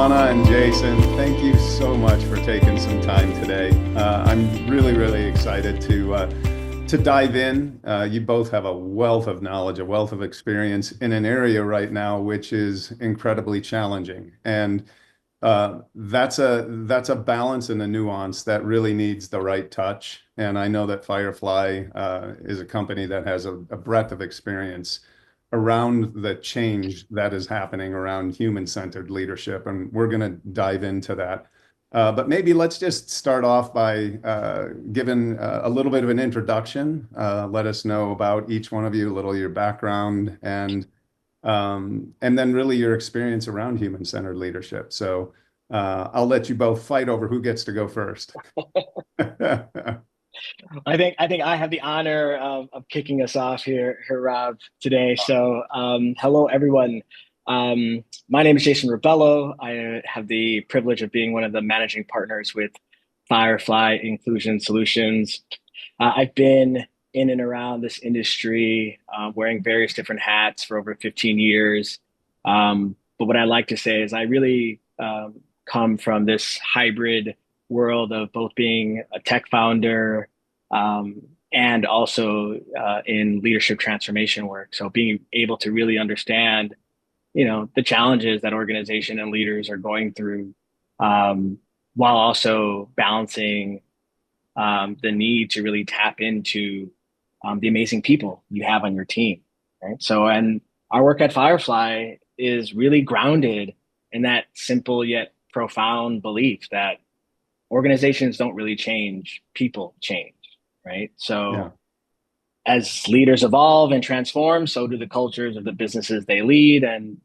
Juana and Jason, thank you so much for taking some time today. I'm really excited to dive in. You both have a wealth of knowledge, a wealth of experience in an area right now which is incredibly challenging, and that's a balance and a nuance that really needs the right touch. And I know that Firefly is a company that has a breadth of experience around the change that is happening around human-centered leadership, and we're going to dive into that. But maybe let's just start off by giving a little bit of an introduction. Let us know about each one of you, a little of your background, and then really your experience around human-centered leadership. So I'll let you both fight over who gets to go first. I think I have the honor of kicking us off here, Rob, today. So, hello everyone. My name is Jason Rebello. I have the privilege of being one of the managing partners with Firefly Inclusion Solutions. I've been in and around this industry, wearing various different hats for over 15 years. But what I like to say is I really come from this hybrid world of both being a tech founder, and also in leadership transformation work. So being able to really understand, the challenges that organization and leaders are going through, while also balancing the need to really tap into the amazing people you have on your team, right? So, and our work at Firefly is really grounded in that simple yet profound belief that organizations don't really change, people change, right? So Yeah. as leaders evolve and transform, so do the cultures of the businesses they lead, and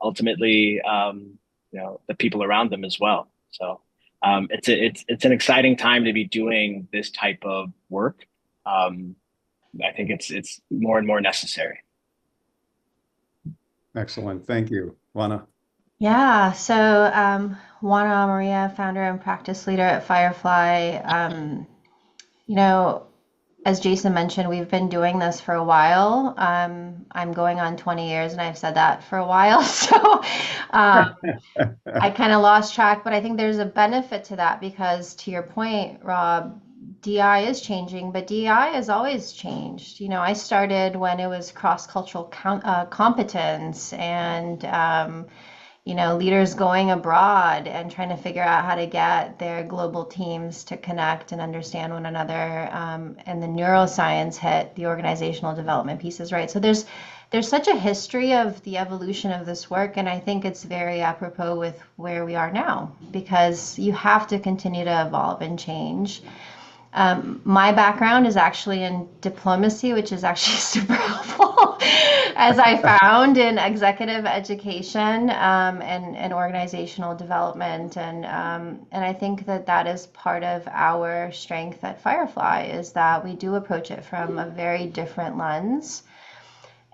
ultimately, the people around them as well. So it's an exciting time to be doing this type of work. I think it's more and more necessary. Excellent. Thank you. Juana. Yeah, so Juana Maria, founder and practice leader at Firefly. You know, as Jason mentioned, we've been doing this for a while. I'm going on 20 years, and I've said that for a while. So I kind of lost track, but I think there's a benefit to that because, to your point, Rob, DI is changing, but DI has always changed. I started when it was cross-cultural competence and leaders going abroad and trying to figure out how to get their global teams to connect and understand one another. And the neuroscience hit the organizational development pieces, right? So there's such a history of the evolution of this work, and I think it's very apropos with where we are now because you have to continue to evolve and change. My background is actually in diplomacy, which is actually super helpful, as I found in executive education and organizational development. And I think that is part of our strength at Firefly is that we do approach it from a very different lens.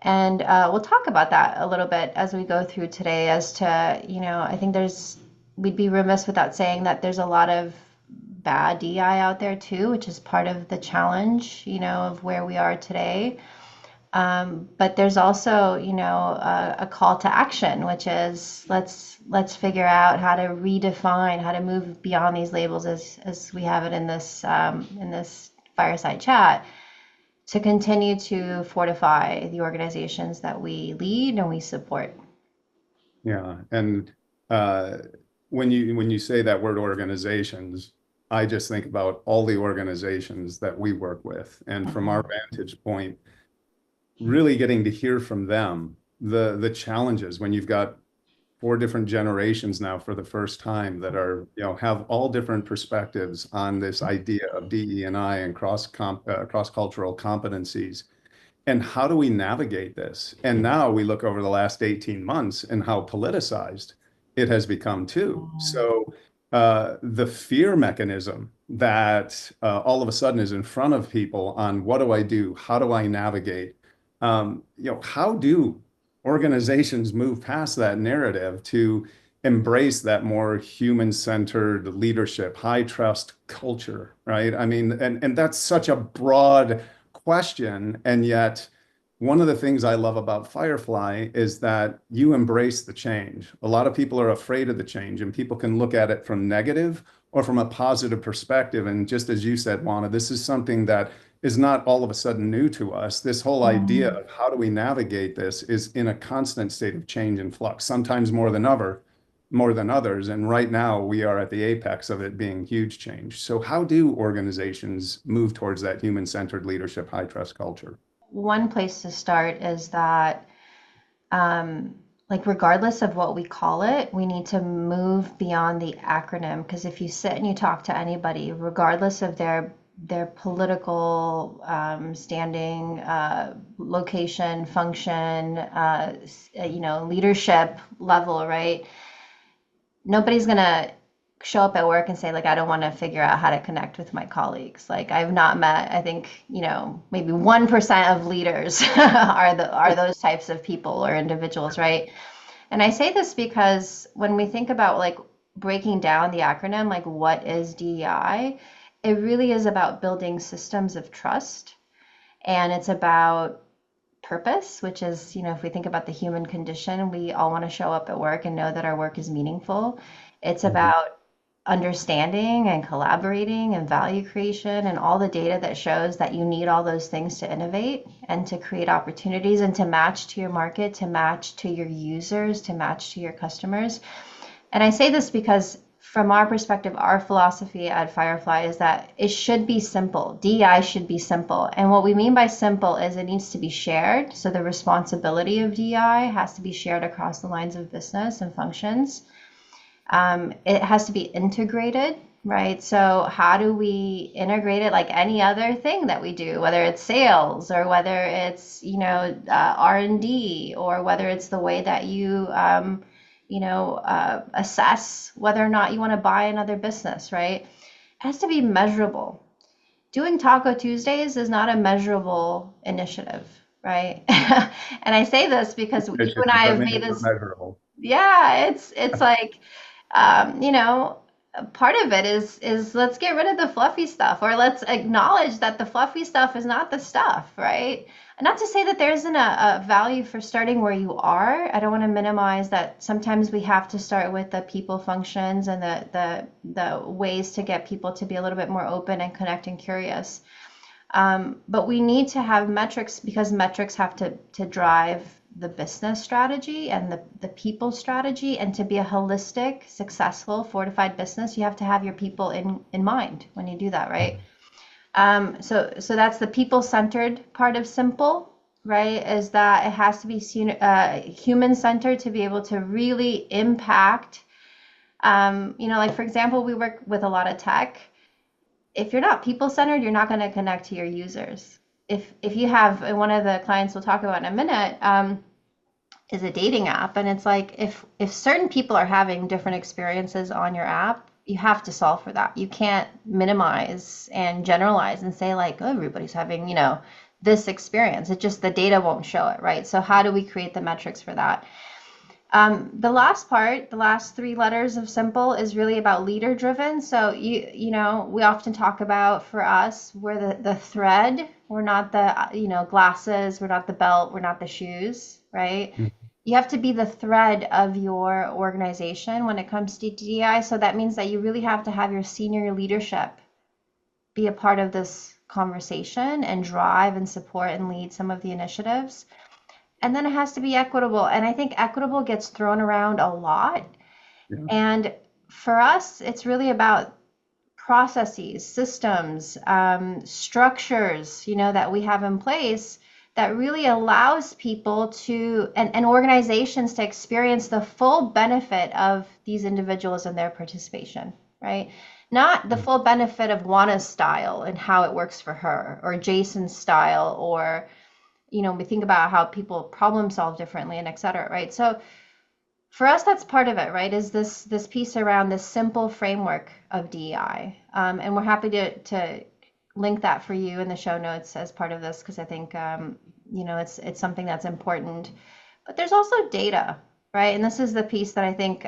And we'll talk about that a little bit as we go through today as to, I think we'd be remiss without saying that there's a lot of bad DI out there too, which is part of the challenge, of where we are today. But there's also, a call to action, which is let's figure out how to redefine, how to move beyond these labels as we have it in this fireside chat to continue to fortify the organizations that we lead and we support. Yeah. And when you say that word organizations, I just think about all the organizations that we work with. And from our vantage point, really getting to hear from them, the challenges when you've got 4 different generations now for the first time that are, have all different perspectives on this idea of DE&I and cross-cultural competencies. And how do we navigate this? And now we look over the last 18 months and how politicized it has become too. So the fear mechanism that all of a sudden is in front of people on what do I do? How do I navigate? How do organizations move past that narrative to embrace that more human-centered leadership, high trust culture, right? I mean, and that's such a broad question. And yet one of the things I love about Firefly is that you embrace the change. A lot of people are afraid of the change, and people can look at it from negative or from a positive perspective. And just as you said, Juana, this is something that is not all of a sudden new to us. This whole idea of how do we navigate this is in a constant state of change and flux, sometimes more than others. And right now we are at the apex of it being huge change. So how do organizations move towards that human-centered leadership, high trust culture? One place to start is that, like, regardless of what we call it, we need to move beyond the acronym. Because if you sit and you talk to anybody, regardless of their political standing, location, function, leadership level, right? Nobody's gonna show up at work and say, like, I don't want to figure out how to connect with my colleagues. Like, I've not met, I think, maybe 1% of leaders are those types of people or individuals, right? And I say this because when we think about, like, breaking down the acronym, like, what is DEI, it really is about building systems of trust. And it's about purpose, which is, if we think about the human condition, we all want to show up at work and know that our work is meaningful. It's about understanding and collaborating and value creation and all the data that shows that you need all those things to innovate and to create opportunities and to match to your market, to match to your users, to match to your customers. And I say this because from our perspective, our philosophy at Firefly is that it should be simple. DEI should be simple. And what we mean by simple is it needs to be shared. So the responsibility of DEI has to be shared across the lines of business and functions. It has to be integrated, right? So how do we integrate it like any other thing that we do, whether it's sales or whether it's, R&D or whether it's the way that you, assess whether or not you want to buy another business, right? It has to be measurable. Doing Taco Tuesdays is not a measurable initiative, right? And I say this because you and I have made this. Measurable. Yeah, it's like, part of it is let's get rid of the fluffy stuff, or let's acknowledge that the fluffy stuff is not the stuff, right? And not to say that there isn't a value for starting where you are. I don't want to minimize that. Sometimes we have to start with the people functions and the ways to get people to be a little bit more open and connect and curious. But we need to have metrics because metrics have to drive the business strategy and the people strategy. And to be a holistic, successful, fortified business, you have to have your people in mind when you do that, right? So that's the people-centered part of simple, right? Is that it has to be human-centered to be able to really impact. Like, for example, we work with a lot of tech. If you're not people-centered, you're not going to connect to your users. If you have, and one of the clients we'll talk about in a minute, is a dating app, and it's like if certain people are having different experiences on your app, you have to solve for that. You can't minimize and generalize and say, like, oh, everybody's having this experience. It just, the data won't show it, right? So how do we create the metrics for that? The last part, the last three letters of simple, is really about leader driven. So we often talk about, for us, we're the thread. We're not the glasses. We're not the belt. We're not the shoes, right? Mm-hmm. You have to be the thread of your organization when it comes to DEI. So that means that you really have to have your senior leadership be a part of this conversation and drive and support and lead some of the initiatives. And then it has to be equitable. And I think equitable gets thrown around a lot. Yeah. And for us, it's really about processes, systems, structures, that we have in place that really allows people to, and organizations to experience the full benefit of these individuals and their participation, right? Not the full benefit of Juana's style and how it works for her, or Jason's style, or we think about how people problem solve differently, and et cetera, right? So for us, that's part of it, right? Is this piece around this simple framework of DEI. And we're happy to link that for you in the show notes as part of this, because I think, it's something that's important. But there's also data, right? And this is the piece that I think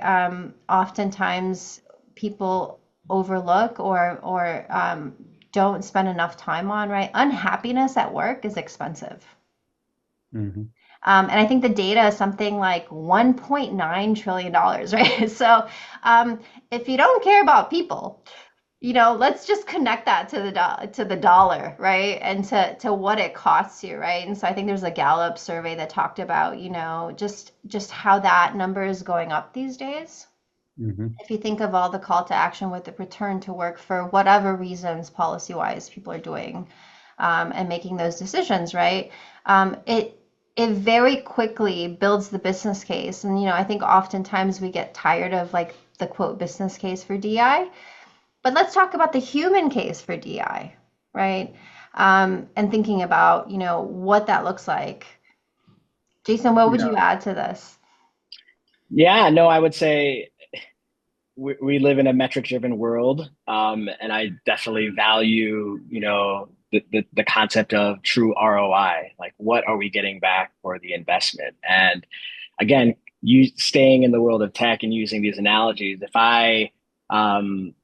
oftentimes people overlook or don't spend enough time on, right? Unhappiness at work is expensive. Mhm. And I think the data is something like $1.9 trillion, right? So if you don't care about people, let's just connect that to the dollar, right? And to what it costs you, right? And so I think there's a Gallup survey that talked about, just how that number is going up these days. Mhm. If you think of all the call to action with the return to work for whatever reasons policy wise people are doing, and making those decisions, right? It very quickly builds the business case. And I think oftentimes we get tired of like the quote business case for DI, but let's talk about the human case for DI, right? And thinking about, what that looks like. Jason, what would Yeah. you add to this? Yeah, no, I would say we live in a metric driven world, and I definitely value the concept of true ROI. Like, what are we getting back for the investment? And again, you staying in the world of tech and using these analogies, um,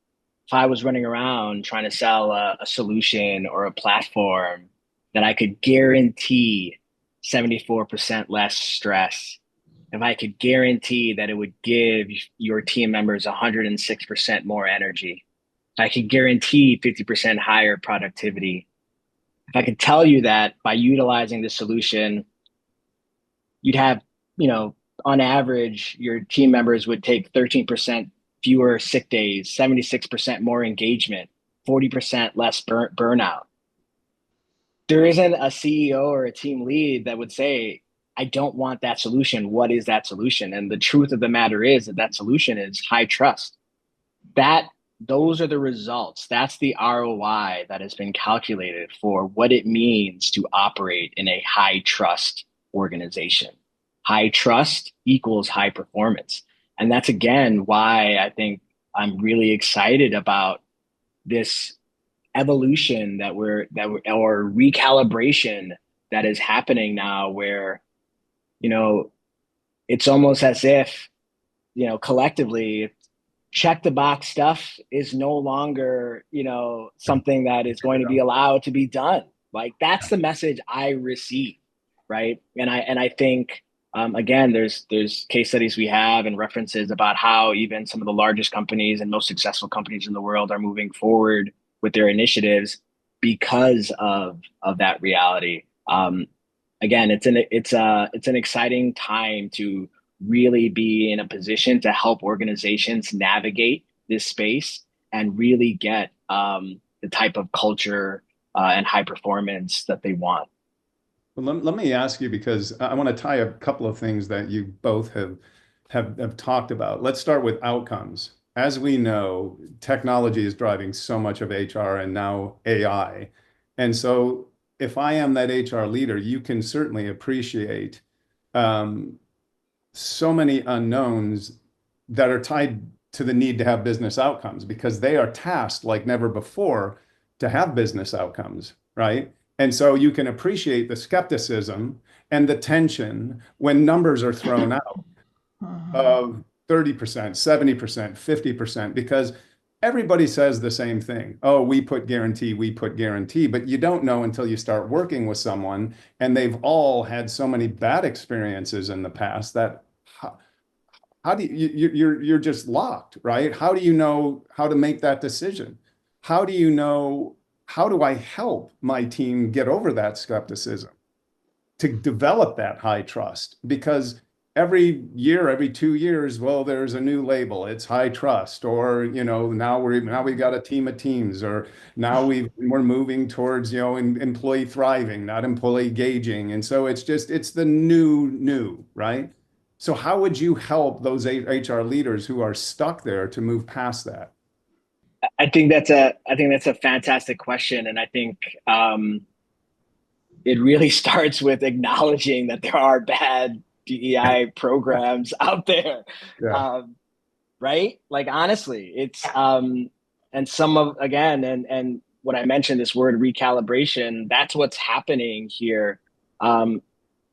if I was running around trying to sell a solution or a platform that I could guarantee 74% less stress, if I could guarantee that it would give your team members 106% more energy, if I could guarantee 50% higher productivity, if I could tell you that by utilizing the solution, you'd have, on average, your team members would take 13% fewer sick days, 76% more engagement, 40% less burnout. There isn't a CEO or a team lead that would say, I don't want that solution. What is that solution? And the truth of the matter is that solution is high trust. Those are the results. That's the ROI that has been calculated for what it means to operate in a high trust organization. High trust equals high performance. And that's again why I think I'm really excited about this evolution or recalibration that is happening now where, you know, it's almost as if, collectively check the box stuff is no longer, something that is going to be allowed to be done. Like that's the message I receive, right? And I think again, there's case studies we have and references about how even some of the largest companies and most successful companies in the world are moving forward with their initiatives because of that reality. Again, it's an exciting time to really be in a position to help organizations navigate this space and really get the type of culture and high performance that they want. Well, let me ask you because I want to tie a couple of things that you both have talked about. Let's start with outcomes. As we know, technology is driving so much of HR and now AI. And so if I am that HR leader, you can certainly appreciate um, so many unknowns that are tied to the need to have business outcomes because they are tasked like never before to have business outcomes, right? And so you can appreciate the skepticism and the tension when numbers are thrown out Mhm. of 30%, 70%, 50%, because everybody says the same thing. Oh, we put guarantee, but you don't know until you start working with someone and they've all had so many bad experiences in the past that how do you're just locked, right? How do you know how to make that decision? How do you know how do I help my team get over that skepticism to develop that high trust? Because every year, every 2 years, well, there's a new label. It's high trust, or now we've got a team of teams, or now we're moving towards employee thriving, not employee gauging, and so it's the new, right? So how would you help those HR leaders who are stuck there to move past that? I think that's a fantastic question, and I think it really starts with acknowledging that there are bad DEI programs out there. Yeah. Um, right? Like honestly, it's and some of again and what I mentioned, this word recalibration, that's what's happening here. Um,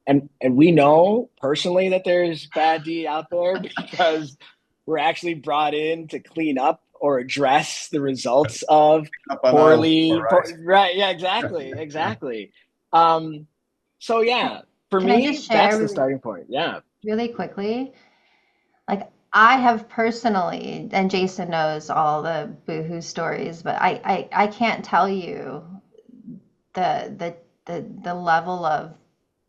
and we know personally that there's bad D out there because we're actually brought in to clean up or address the results of Up on aisle four, poorly right? right, yeah, exactly. Um, so yeah, For Can I just me, that's share the starting point. Yeah. really quickly? Like I have personally, and Jason knows all the boohoo stories, but I can't tell you the level of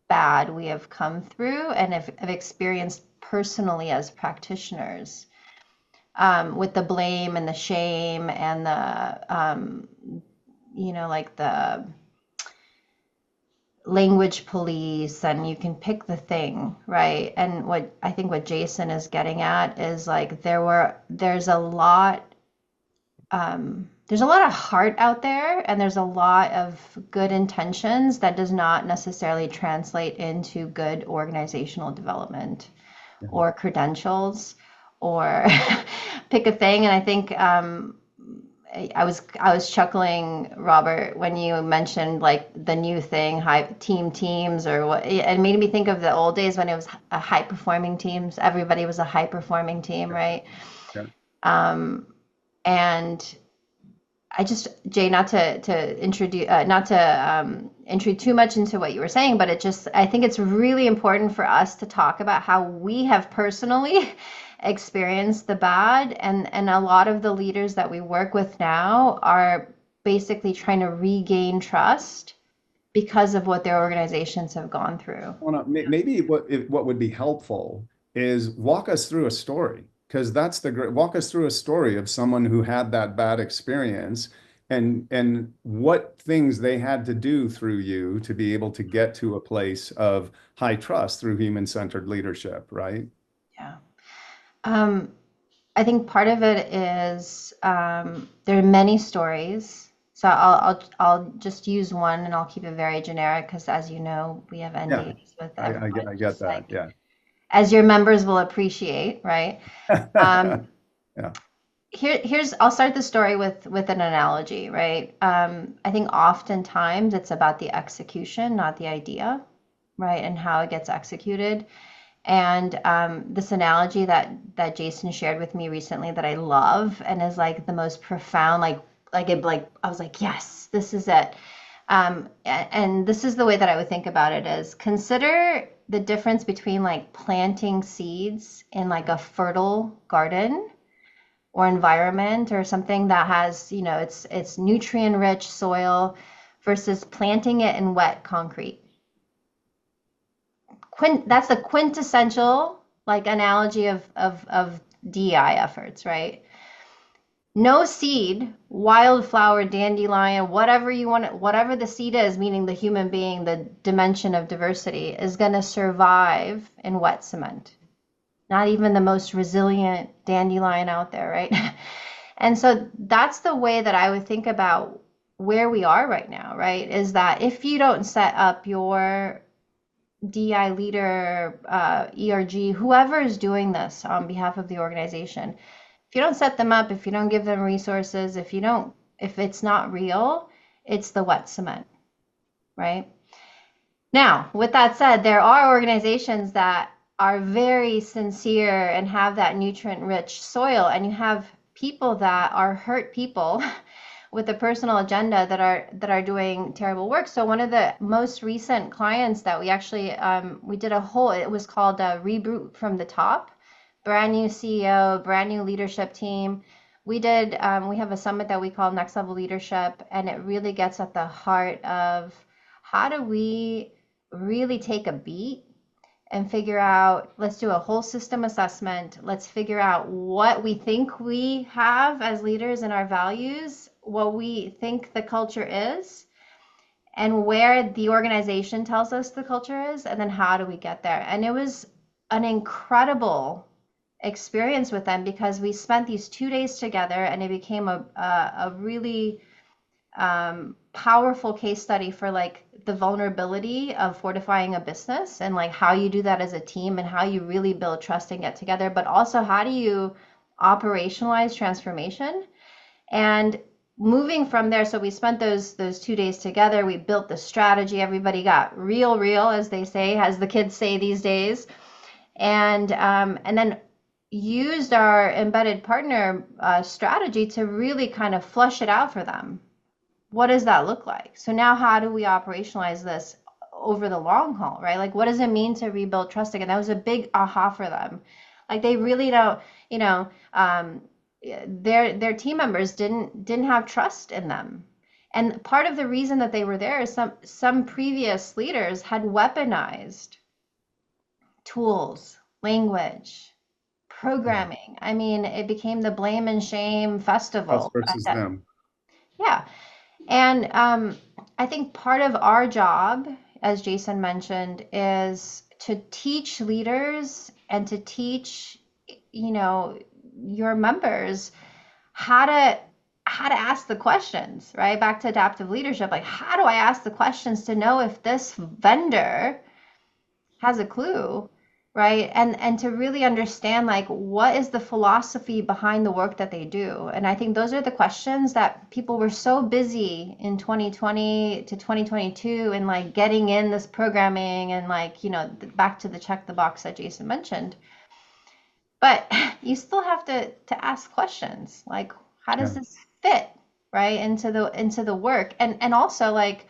bad we have come through and have experienced personally as practitioners, with the blame and the shame and the like the language police, and you can pick the thing, right? And what I think what Jason is getting at is like there's a lot of heart out there, and there's a lot of good intentions that does not necessarily translate into good organizational development or credentials or pick a thing. And I think I was chuckling, Robert, when you mentioned like the new thing, teams or what. It made me think of the old days when it was a high performing teams. Everybody was a high performing team, right? Yeah. And I just, Jay, not to introduce, not to intrude too much into what you were saying, but I think it's really important for us to talk about how we have personally experienced the bad, and a lot of the leaders that we work with now are basically trying to regain trust because of what their organizations have gone through. Maybe what would be helpful is walk us through a story, because that's the great, walk us through a story of someone who had that bad experience and what things they had to do through you to be able to get to a place of high trust through human-centered leadership, right? Yeah. I think part of it is there are many stories. So I'll just use one, and I'll keep it very generic because, as you know, we have Yeah, NDAs with I everyone, get just that. like Yeah. as your members will appreciate, right? Um, Yeah. I'll start the story with an analogy, right? I think oftentimes it's about the execution, not the idea, right? And how it gets executed. And this analogy that Jason shared with me recently that I love and is like the most profound, like I was like, yes, this is it. And this is the way that I would think about it is consider the difference between like planting seeds in like a fertile garden or environment or something that has, it's nutrient rich soil versus planting it in wet concrete. That's the quintessential like analogy of DEI efforts, right? No seed, wildflower, dandelion, whatever you want, whatever the seed is, meaning the human being, the dimension of diversity, is going to survive in wet cement. Not even the most resilient dandelion out there, right? And so that's the way that I would think about where we are right now, right? Is that if you don't set up your DI leader, ERG, whoever is doing this on behalf of the organization, if you don't set them up, if you don't give them resources, if it's not real, it's the wet cement, right? Now, with that said, there are organizations that are very sincere and have that nutrient rich soil, and you have people that are hurt people with a personal agenda that are doing terrible work. So one of the most recent clients that we actually we did it was called Reboot from the Top, brand new CEO, brand new leadership team. We have a summit that we call Next Level Leadership, and it really gets at the heart of how do we really take a beat and figure out, let's do a whole system assessment. Let's figure out what we think we have as leaders in our values, what we think the culture is, and where the organization tells us the culture is, and then how do we get there? And it was an incredible experience with them because we spent these 2 days together, and it became a really powerful case study for like the vulnerability of fortifying a business and like how you do that as a team and how you really build trust and get together, but also how do you operationalize transformation. And moving from there, so we spent those 2 days together. We built the strategy. Everybody got real, as they say, as the kids say these days, and then used our embedded partner strategy to really kind of flush it out for them. What does that look like? So now how do we operationalize this over the long haul, right? Like, what does it mean to rebuild trust again? That was a big aha for them. Like, they really don't, you know, their team members didn't have trust in them. And part of the reason that they were there is some previous leaders had weaponized tools, language, programming. I mean, it became the blame and shame Us festival. versus them. Yeah. And I think part of our job, as Jason mentioned, is to teach leaders and to teach, you know, your members how to ask the questions, right? Back to adaptive leadership. Like, how do I ask the questions to know if this vendor has a clue, right? And to really understand, like, what is the philosophy behind the work that they do? And I think those are the questions that people were so busy in 2020 to 2022 and like getting in this programming and, like, you know, back to the check the box that Jason mentioned. But you still have to ask questions like, how does this fit, right, into the work? And also, like,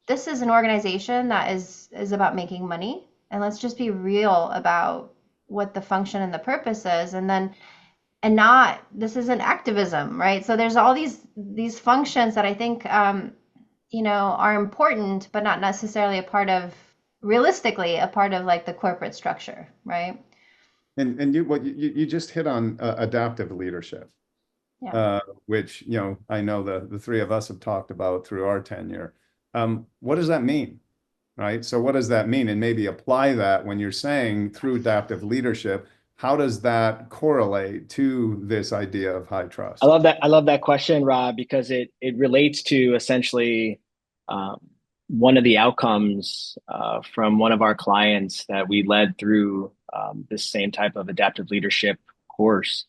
this is an organization that is about making money, and let's just be real about what the function and the purpose is. And not, this isn't activism, right? So there's all these functions that I think you know, are important, but not necessarily a part of, realistically, a part of like the corporate structure, right? And you just hit on adaptive leadership, Yeah. which, you know, I know the three of us have talked about through our tenure. What does that mean? Right. So what does that mean? And maybe apply that when you're saying through adaptive leadership, how does that correlate to this idea of high I trust? love that. I love that question, Rob, because it relates to essentially um, one of the outcomes from one of our clients that we led through this same type of adaptive leadership course,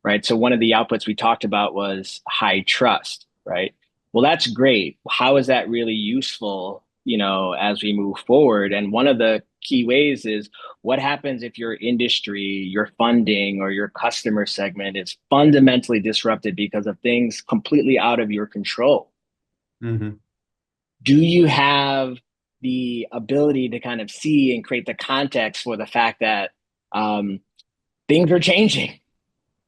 right? So one of the outputs we talked about was high trust, right? Well, that's great. How is that really useful, you know, as we move forward? And one of the key ways is, what happens if your industry, your funding, or your customer segment is fundamentally disrupted because of things completely out of your control? Mm-hmm. Do you have the ability to kind of see and create the context for the fact that things are changing,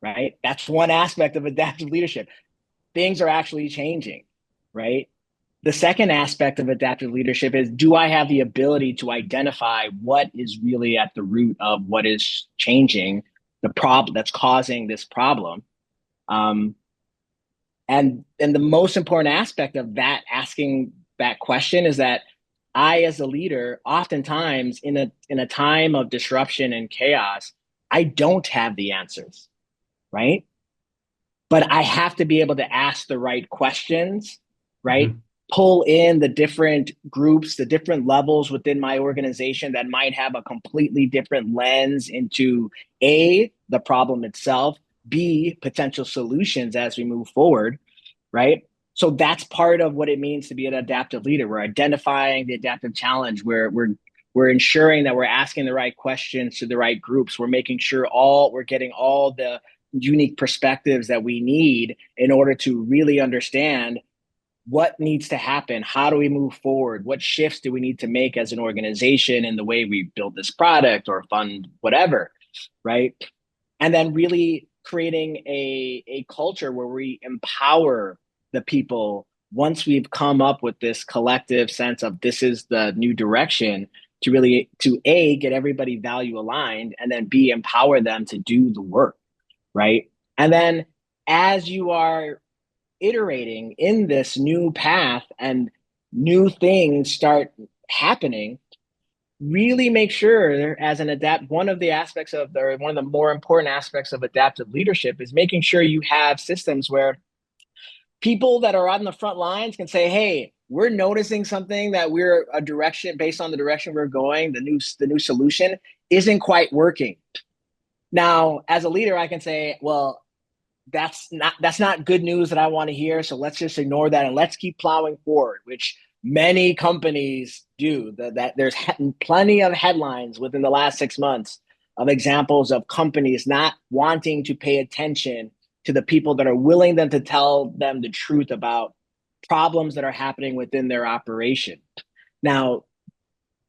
right? That's one aspect of adaptive leadership. Things are actually changing, right? The second aspect of adaptive leadership is, do I have the ability to identify what is really at the root of what is changing, the problem that's causing this problem? Um, and the most important aspect of that, asking that question, is that I, as a leader, oftentimes in a time of disruption and chaos, I don't have the answers, right? But I have to be able to ask the right questions, right? Mm-hmm. Pull in the different groups, the different levels within my organization that might have a completely different lens into A, the problem itself, B, potential solutions as we move forward, right? So that's part of what it means to be an adaptive leader. We're identifying the adaptive challenge. We're ensuring that we're asking the right questions to the right groups. We're making sure we're getting all the unique perspectives that we need in order to really understand what needs to happen. How do we move forward? What shifts do we need to make as an organization in the way we build this product or fund whatever, right? And then really creating a culture where we empower the people once we've come up with this collective sense of this is the new direction, to really, to A, get everybody value aligned, and then B, empower them to do the work, right? And then as you are iterating in this new path and new things start happening, really make sure, as an one of the aspects of, or one of the more important aspects of adaptive leadership, is making sure you have systems where people that are on the front lines can say, hey, we're noticing something, that we're a direction, based on the direction we're going, the new solution isn't quite working. Now, as a leader, I can say, well, that's not good news that I want to hear. So let's just ignore that and let's keep plowing forward, which many companies do. That there's plenty of headlines within the last 6 months of examples of companies not wanting to pay attention to the people that are willing them to tell them the truth about problems that are happening within their operation. Now,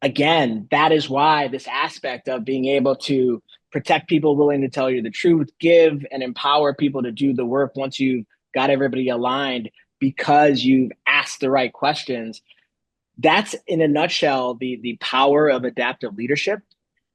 again, that is why this aspect of being able to protect people willing to tell you the truth, give and empower people to do the work once you've got everybody aligned because you've asked the right questions. That's in a nutshell the power of adaptive leadership.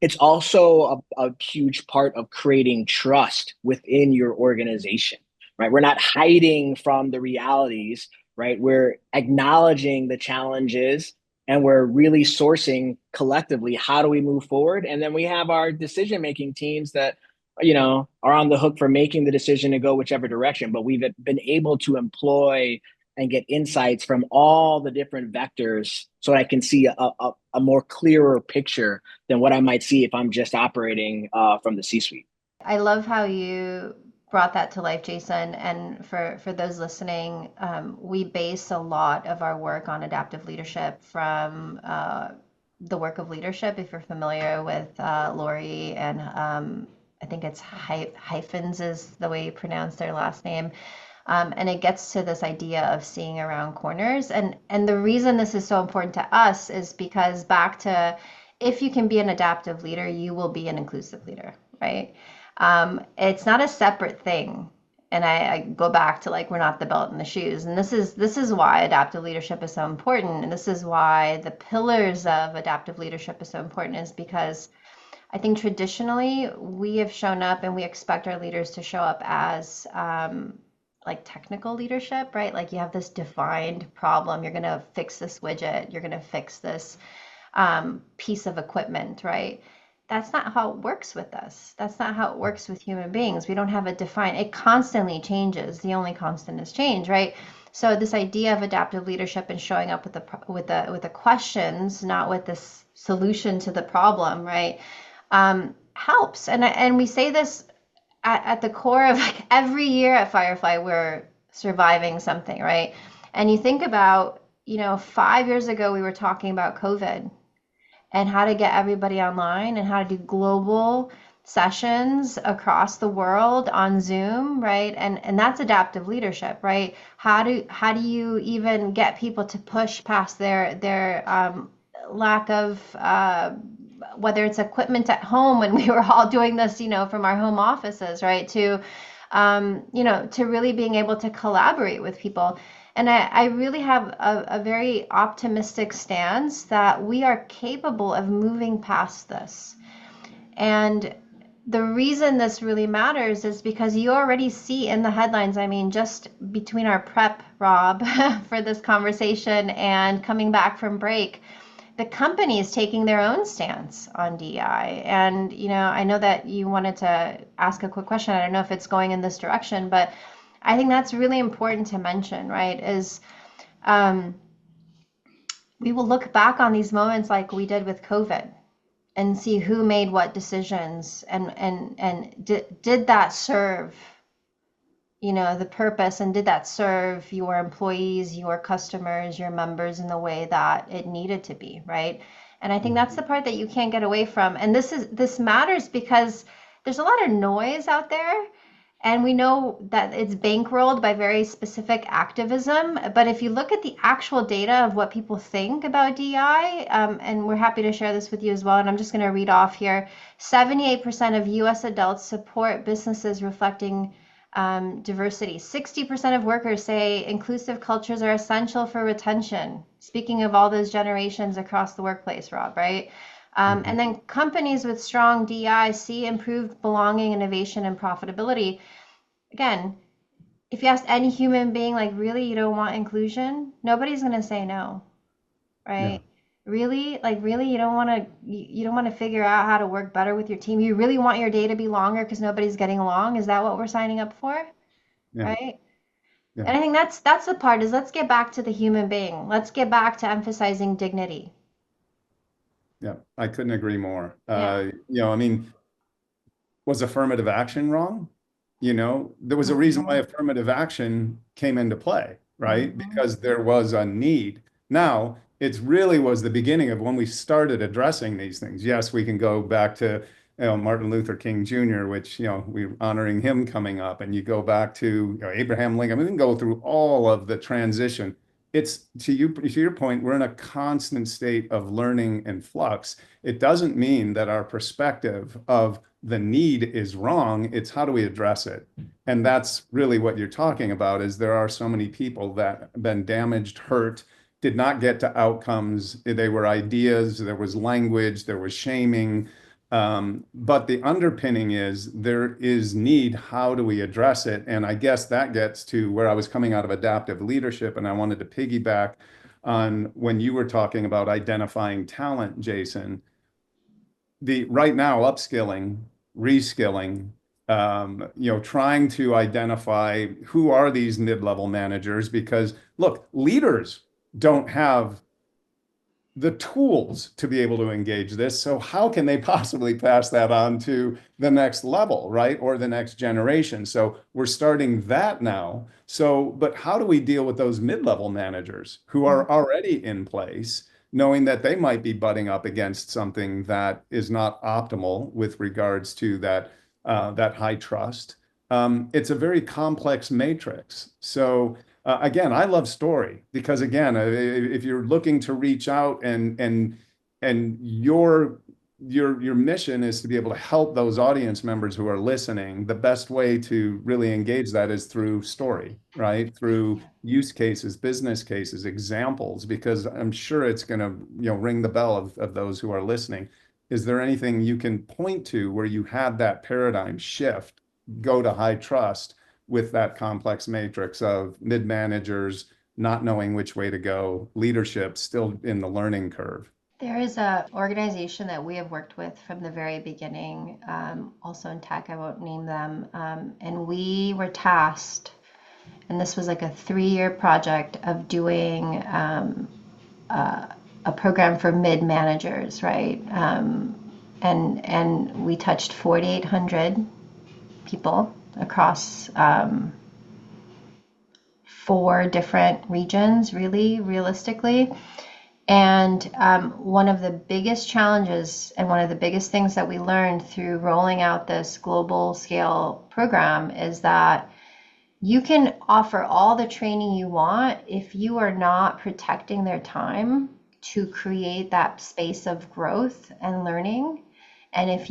It's also a huge part of creating trust within your organization, right? We're not hiding from the realities, right? We're acknowledging the challenges and we're really sourcing collectively how do we move forward. And then we have our decision making teams that are on the hook for making the decision to go whichever direction, but we've been able to employ and get insights from all the different vectors so I can see a more clearer picture than what I might see if I'm just operating from the C-suite. I love how you brought that to life, Jason. And for those listening, we base a lot of our work on adaptive leadership from the work of leadership. If you're familiar with Lori and I think it's hyphens is the way you pronounce their last name. And it gets to this idea of seeing around corners. And the reason this is so important to us is because back to if you can be an adaptive leader, you will be an inclusive leader, right? It's not a separate thing. And I go back to like we're not the belt and the shoes. And this is why adaptive leadership is so important. And this is why the pillars of adaptive leadership is so important is because I think traditionally we have shown up and we expect our leaders to show up as like technical leadership, right? Like you have this defined problem. You're going to fix this widget. You're going to fix this piece of equipment, right? That's not how it works with us. That's not how it works with human beings. We don't have a defined, it constantly changes. The only constant is change, right? So this idea of adaptive leadership and showing up with the questions, not with this solution to the problem, right? Helps. And we say this at the core of like every year at Firefly, we're surviving something, right? And you think about, 5 years ago, we were talking about COVID and how to get everybody online and how to do global sessions across the world on Zoom, right? And that's adaptive leadership, right? How do you even get people to push past their lack of whether it's equipment at home when we were all doing this, from our home offices, right? To to really being able to collaborate with people. And I really have a very optimistic stance that we are capable of moving past this. And the reason this really matters is because you already see in the headlines, I mean, just between our prep, Rob, for this conversation and coming back from break, the company is taking their own stance on DEI. And, I know that you wanted to ask a quick question. I don't know if it's going in this direction, but I think that's really important to mention, right? Is we will look back on these moments like we did with COVID and see who made what decisions and did that serve the purpose, and did that serve your employees, your customers, your members in the way that it needed to be, right? And I think that's the part that you can't get away from. And this matters because there's a lot of noise out there, and we know that it's bankrolled by very specific activism. But if you look at the actual data of what people think about DEI, and we're happy to share this with you as well, and I'm just going to read off here, 78% of US adults support businesses reflecting diversity. 60% of workers say inclusive cultures are essential for retention. Speaking of all those generations across the workplace, Rob, right? And then companies with strong DEI see improved belonging, innovation, and profitability. Again, if you ask any human being, like, really, you don't want inclusion? Nobody's going to say no, right? Yeah. Really, you don't want to figure out how to work better with your team. You really want your day to be longer because nobody's getting along. Is that what we're signing up for? Yeah. Right? Yeah. And I think that's the part is let's get back to the human being. Let's get back to emphasizing dignity. Yeah. I couldn't agree more. Yeah. I mean, was affirmative action wrong? There was a reason why affirmative action came into play, right? Because there was a need. Now, it really was the beginning of when we started addressing these things. Yes, we can go back to Martin Luther King Jr., which, we're honoring him coming up, and you go back to Abraham Lincoln. We can go through all of the transition. it's to your point, we're in a constant state of learning and flux. It doesn't mean that our perspective of the need is wrong. It's how do we address it? And that's really what you're talking about, is there are so many people that have been damaged, hurt, did not get to outcomes. They were ideas, there was language, there was shaming. But the underpinning is there is need. How do we address it? And I guess that gets to where I was coming out of adaptive leadership, and I wanted to piggyback on when you were talking about identifying talent, Jason. The right now upskilling, reskilling, trying to identify who are these mid-level managers, because look, leaders don't have the tools to be able to engage this. So how can they possibly pass that on to the next level, right? Or the next generation? So we're starting that now. So, but how do we deal with those mid-level managers who are already in place, knowing that they might be butting up against something that is not optimal with regards to that high trust? It's a very complex matrix. So again, I love story because again, if you're looking to reach out and your mission is to be able to help those audience members who are listening, the best way to really engage that is through story, right? Through use cases, business cases, examples, because I'm sure it's going to, ring the bell of those who are listening. Is there anything you can point to where you had that paradigm shift, go to high trust with that complex matrix of mid-managers not knowing which way to go, leadership still in the learning curve? There is a organization that we have worked with from the very beginning, also in tech, I won't name them, and we were tasked, and this was like a 3-year project of doing a program for mid-managers, right? And we touched 4,800 people across 4 different regions, really, realistically. And one of the biggest challenges and one of the biggest things that we learned through rolling out this global scale program is that you can offer all the training you want if you are not protecting their time to create that space of growth and learning. And if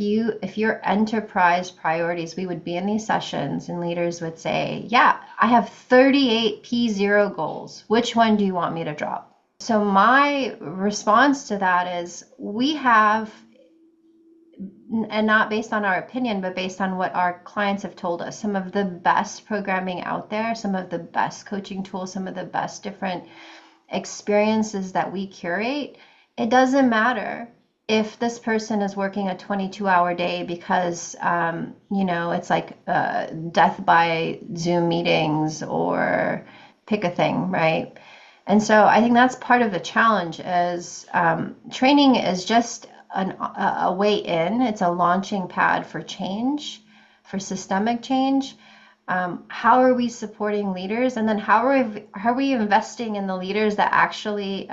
your enterprise priorities, we would be in these sessions and leaders would say, yeah, I have 38 P0 goals. Which one do you want me to drop? So my response to that is we have, and not based on our opinion, but based on what our clients have told us, some of the best programming out there, some of the best coaching tools, some of the best different experiences that we curate. It doesn't matter if this person is working a 22-hour day because, it's like death by Zoom meetings or pick a thing, right? And so I think that's part of the challenge is training is just a way in. It's a launching pad for change, for systemic change. How are we supporting leaders? And then how are we investing in the leaders that actually,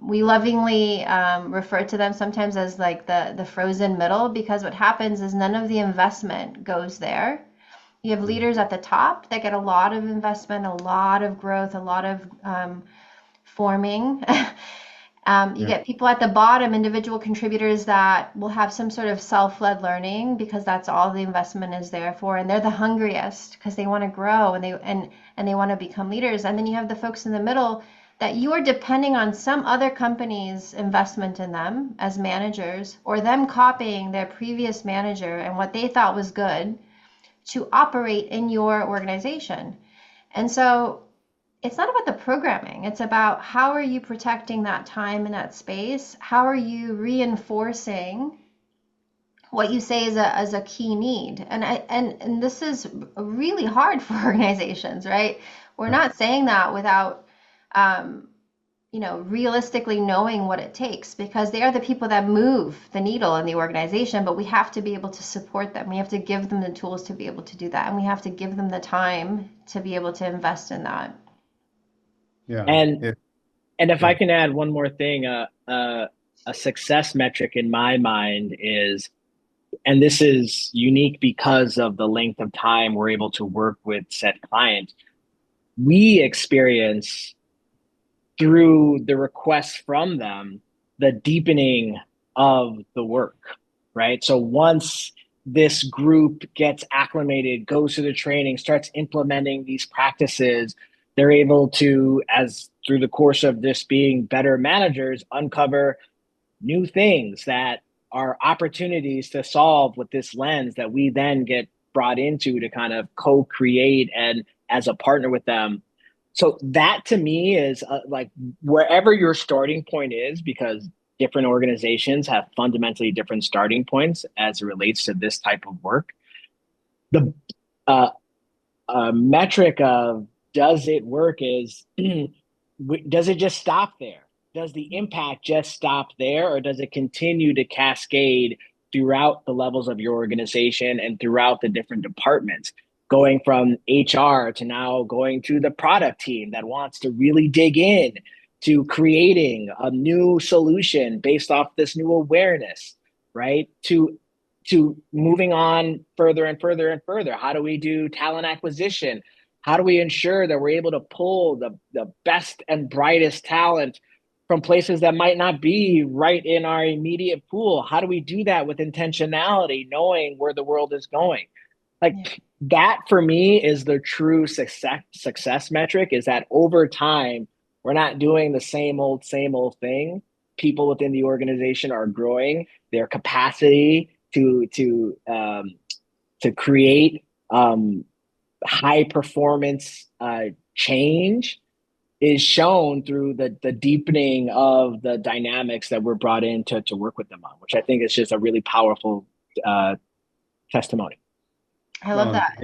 we lovingly refer to them sometimes as like the frozen middle, because what happens is none of the investment goes there. You have leaders at the top that get a lot of investment, a lot of growth, a lot of forming. You get people at the bottom, individual contributors that will have some sort of self-led learning because that's all the investment is there for, and they're the hungriest because they want to grow and they want to become leaders. And then you have the folks in the middle that you are depending on some other company's investment in them as managers, or them copying their previous manager and what they thought was good to operate in your organization. And so it's not about the programming. It's about how are you protecting that time and that space? How are you reinforcing what you say is a key need? And this is really hard for organizations, right? We're not saying that without realistically knowing what it takes, because they are the people that move the needle in the organization, but we have to be able to support them. We have to give them the tools to be able to do that. And we have to give them the time to be able to invest in that. Yeah. And if I can add one more thing, a success metric in my mind is, and this is unique because of the length of time we're able to work with said client, we experience through the requests from them, the deepening of the work, right? So once this group gets acclimated, goes through the training, starts implementing these practices, they're able to, as through the course of this being better managers, uncover new things that are opportunities to solve with this lens that we then get brought into to kind of co-create and as a partner with them. So that to me is like wherever your starting point is, because different organizations have fundamentally different starting points as it relates to this type of work. The uh, metric of does it work is does it just stop there? Does the impact just stop there, or does it continue to cascade throughout the levels of your organization and throughout the different departments? Going from HR to now going to the product team that wants to really dig in to creating a new solution based off this new awareness, right? To moving on further and further and further. How do we do talent acquisition? How do we ensure that we're able to pull the best and brightest talent from places that might not be right in our immediate pool? How do we do that with intentionality, knowing where the world is going? Like Yeah. that for me is the true success metric, is that over time, we're not doing the same old thing. People within the organization are growing their capacity to create high performance change is shown through the deepening of the dynamics that we're brought in to work with them on, which I think is just a really powerful testimony. I love Well, that.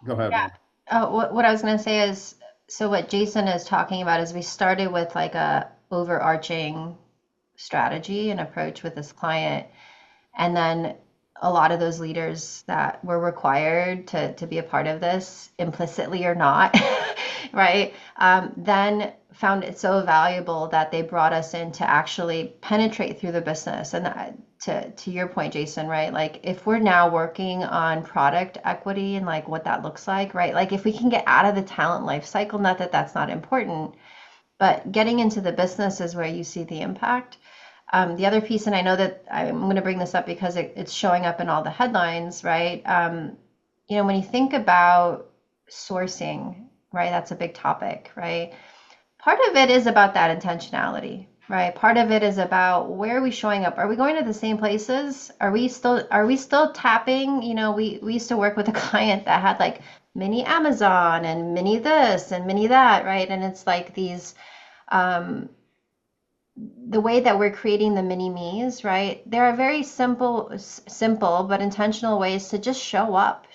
go ahead, Yeah. Ron. What I was going to say is, so what Jason is talking about is we started with like a overarching strategy and approach with this client. And then a lot of those leaders that were required to be a part of this, implicitly or not, right? Then found it so valuable that they brought us in to actually penetrate through the business. And to your point, Jason, right? Like if we're now working on product equity and like what that looks like, right? Like if we can get out of the talent life cycle, not that that's not important, but getting into the business is where you see the impact. The other piece, and I know that I'm going to bring this up because it's showing up in all the headlines, right? When you think about sourcing, right, that's a big topic, right? Part of it is about that intentionality, right? Part of it is about where are we showing up? Are we going to the same places? Are we still tapping? We used to work with a client that had like mini Amazon and mini this and mini that, right? And it's like these um, the way that we're creating the mini me's, right? There are very simple but intentional ways to just show up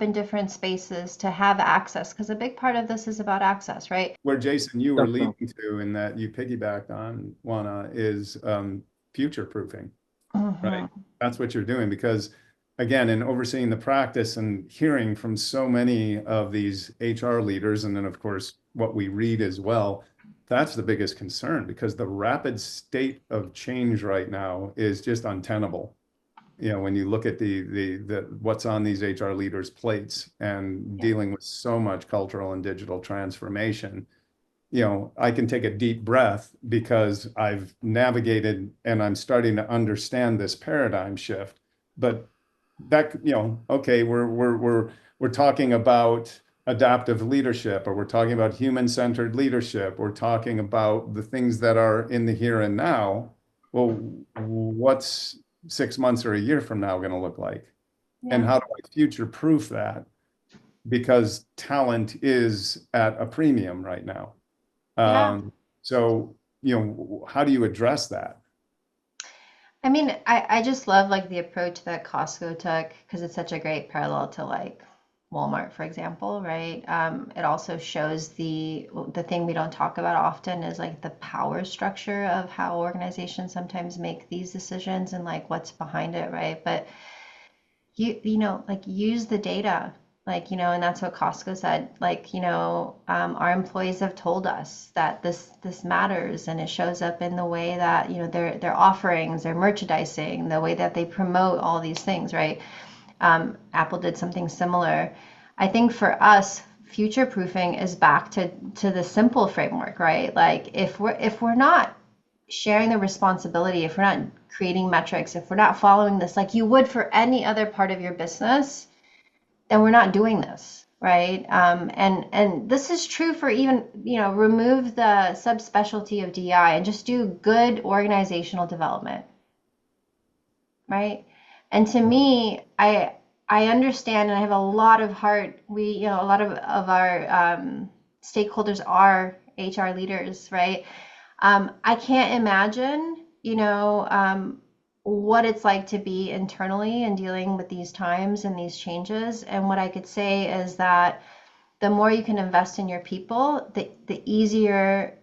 in different spaces to have access. Because a big part of this is about access, right? Where Jason, you were Definitely. leading to, in that you piggybacked on Juana, is future proofing, right? Hmm. That's what you're doing because, again, in overseeing the practice and hearing from so many of these HR leaders, and then of course what we read as well, that's the biggest concern because the rapid state of change right now is just untenable. When you look at the what's on these HR leaders' plates and Yeah. dealing with so much cultural and digital transformation, I can take a deep breath because I've navigated and I'm starting to understand this paradigm shift. But that, okay, we're talking about adaptive leadership, or we're talking about human-centered leadership. We're talking about the things that are in the here and now. Well, what's 6 months or a year from now going to look like? And Yeah. how do I future-proof that? Because talent is at a premium right now. Yeah. So, how do you address that? I mean, I just love like the approach that Costco took because it's such a great parallel to like Walmart, for example, right? It also shows the thing we don't talk about often is like the power structure of how organizations sometimes make these decisions and like what's behind it, right? But like use the data, like and that's what Costco said, like our employees have told us that this matters, and it shows up in the way that their offerings, their merchandising, the way that they promote all these things, right? Apple did something similar. I think for us, future proofing is back to the simple framework, right? Like if we're not sharing the responsibility, if we're not creating metrics, if we're not following this like you would for any other part of your business, then we're not doing this, right? And this is true for even, remove the subspecialty of DI and just do good organizational development, right? And to me, I understand, and I have a lot of heart. A lot of our stakeholders are HR leaders, right? I can't imagine, what it's like to be internally and dealing with these times and these changes. And what I could say is that the more you can invest in your people, the easier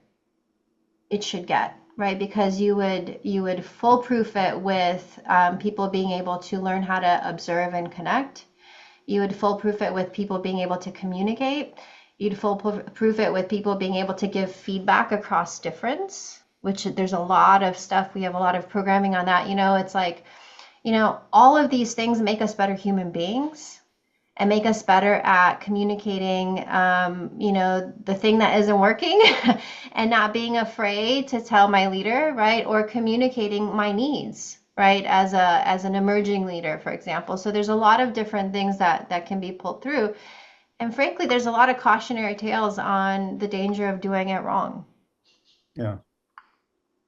it should get, right? Because you would foolproof it with people being able to learn how to observe and connect. You would foolproof it with people being able to communicate. You'd foolproof it with people being able to give feedback across difference, which there's a lot of stuff. We have a lot of programming on that. It's like, all of these things make us better human beings and make us better at communicating, the thing that isn't working and not being afraid to tell my leader, right? Or communicating my needs, right? As an emerging leader, for example. So there's a lot of different things that can be pulled through. And frankly, there's a lot of cautionary tales on the danger of doing it wrong. Yeah.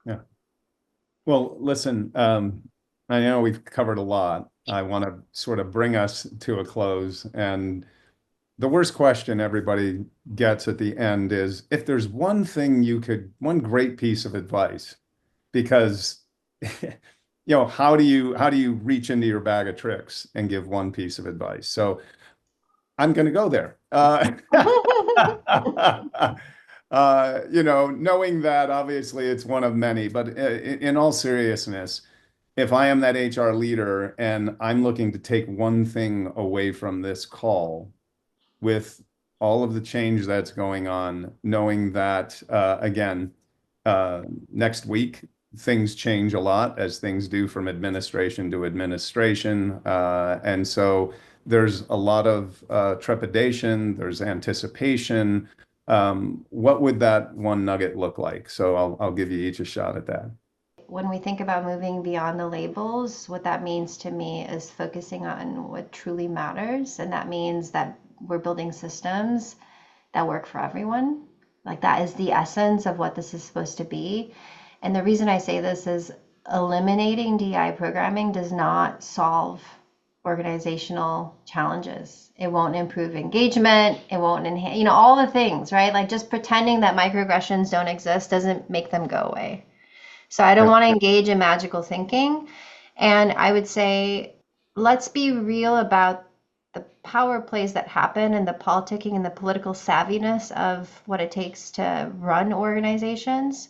Yeah. Well, listen, I know we've covered a lot. I want to sort of bring us to a close. And the worst question everybody gets at the end is if there's one great piece of advice, because how do you reach into your bag of tricks and give one piece of advice? So I'm going to go there. Knowing that obviously it's one of many, but in all seriousness, if I am that HR leader and I'm looking to take one thing away from this call with all of the change that's going on, knowing that, again, next week, things change a lot as things do from administration to administration. And so there's a lot of trepidation, there's anticipation. What would that one nugget look like? So I'll give you each a shot at that. When we think about moving beyond the labels, what that means to me is focusing on what truly matters. And that means that we're building systems that work for everyone. Like that is the essence of what this is supposed to be. And the reason I say this is eliminating DI programming does not solve organizational challenges. It won't improve engagement. It won't enhance, all the things, right? Like just pretending that microaggressions don't exist doesn't make them go away. So I don't want to engage in magical thinking. And I would say, let's be real about the power plays that happen and the politicking and the political savviness of what it takes to run organizations.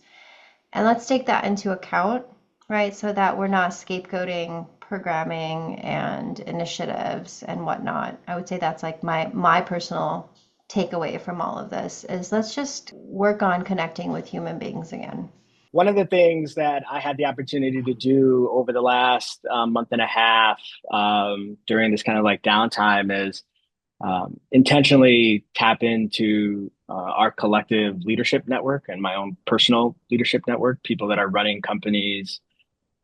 And let's take that into account, right? So that we're not scapegoating programming and initiatives and whatnot. I would say that's like my personal takeaway from all of this is let's just work on connecting with human beings again. One of the things that I had the opportunity to do over the last month and a half during this kind of like downtime is intentionally tap into our collective leadership network and my own personal leadership network, people that are running companies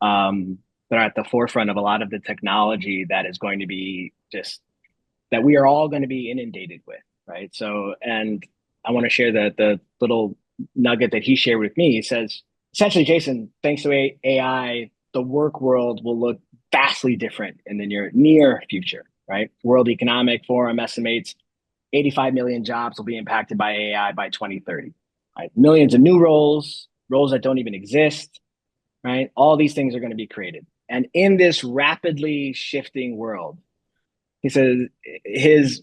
that are at the forefront of a lot of the technology that is going to be just that we are all going to be inundated with, right? So, and I want to share the little nugget that he shared with me. He says, essentially, Jason, thanks to AI, the work world will look vastly different in the near future, right? World Economic Forum estimates 85 million jobs will be impacted by AI by 2030. Right? Millions of new roles that don't even exist, right? All these things are going to be created. And in this rapidly shifting world, he says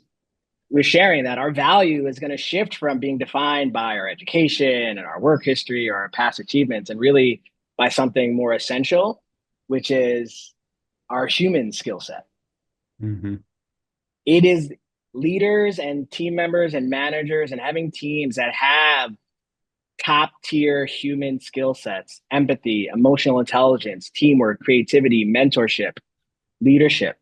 we're sharing that our value is going to shift from being defined by our education and our work history or our past achievements and really by something more essential, which is our human skill set. Mm-hmm. It is leaders and team members and managers and having teams that have top tier human skill sets, empathy, emotional intelligence, teamwork, creativity, mentorship, leadership.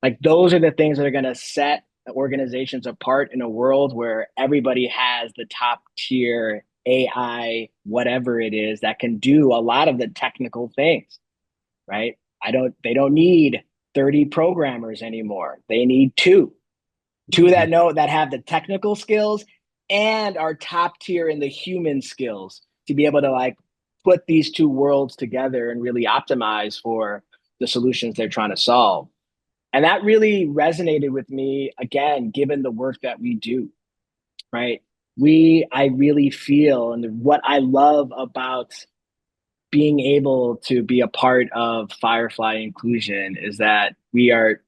Like those are the things that are going to set organizations apart in a world where everybody has the top tier AI, whatever it is, that can do a lot of the technical things, right? They don't need 30 programmers anymore. They need two that have the technical skills and are top tier in the human skills to be able to like put these two worlds together and really optimize for the solutions they're trying to solve. And that really resonated with me, again, given the work that we do, right? I really feel, and what I love about being able to be a part of Firefly inclusion is that we are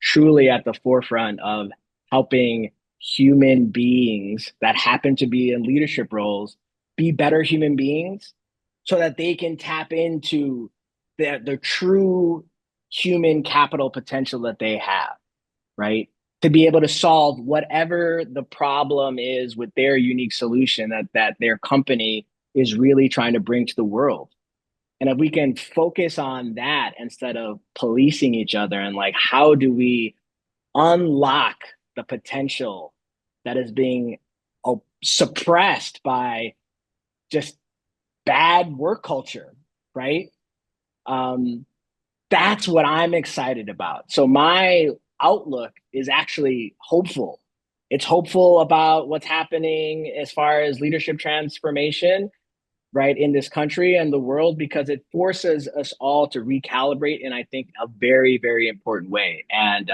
truly at the forefront of helping human beings that happen to be in leadership roles be better human beings so that they can tap into the true human capital potential that they have, right? To be able to solve whatever the problem is with their unique solution that their company is really trying to bring to the world. And if we can focus on that instead of policing each other and like, how do we unlock the potential that is being suppressed by just bad work culture, right? That's what I'm excited about. So my outlook is actually hopeful. It's hopeful about what's happening as far as leadership transformation, right, in this country and the world, because it forces us all to recalibrate in, I think, a very, very important way. And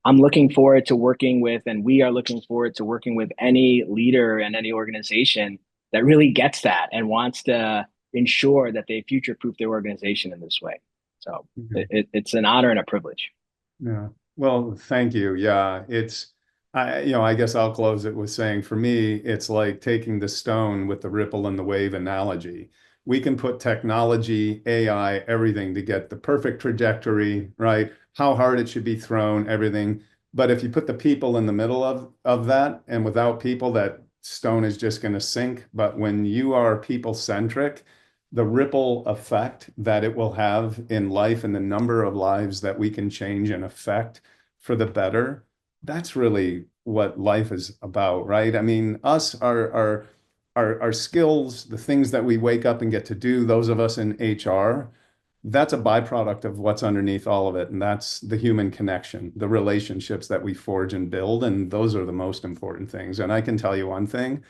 I'm looking forward to working with, and we are looking forward to working with any leader and any organization that really gets that and wants to ensure that they future-proof their organization in this way. So it's an honor and a privilege. Yeah. Well, thank you. Yeah. I guess I'll close it with saying, for me, it's like taking the stone with the ripple and the wave analogy. We can put technology, AI, everything to get the perfect trajectory, right? How hard it should be thrown, everything. But if you put the people in the middle of that, and without people, that stone is just going to sink. But when you are people-centric, the ripple effect that it will have in life and the number of lives that we can change and affect for the better, that's really what life is about, right? I mean, our skills, the things that we wake up and get to do, those of us in HR, that's a byproduct of what's underneath all of it. And that's the human connection, the relationships that we forge and build. And those are the most important things. And I can tell you one thing,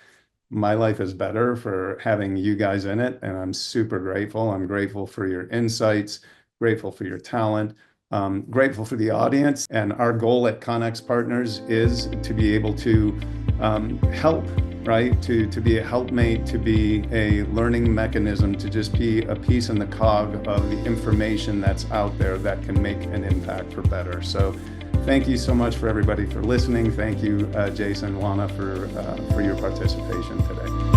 my life is better for having you guys in it. And I'm super grateful. I'm grateful for your insights, grateful for your talent, grateful for the audience. And our goal at Connex Partners is to be able to help, right? To be a helpmate, to be a learning mechanism, to just be a piece in the cog of the information that's out there that can make an impact for better. So thank you so much for everybody for listening. Thank you, Jason, Juana, for your participation today.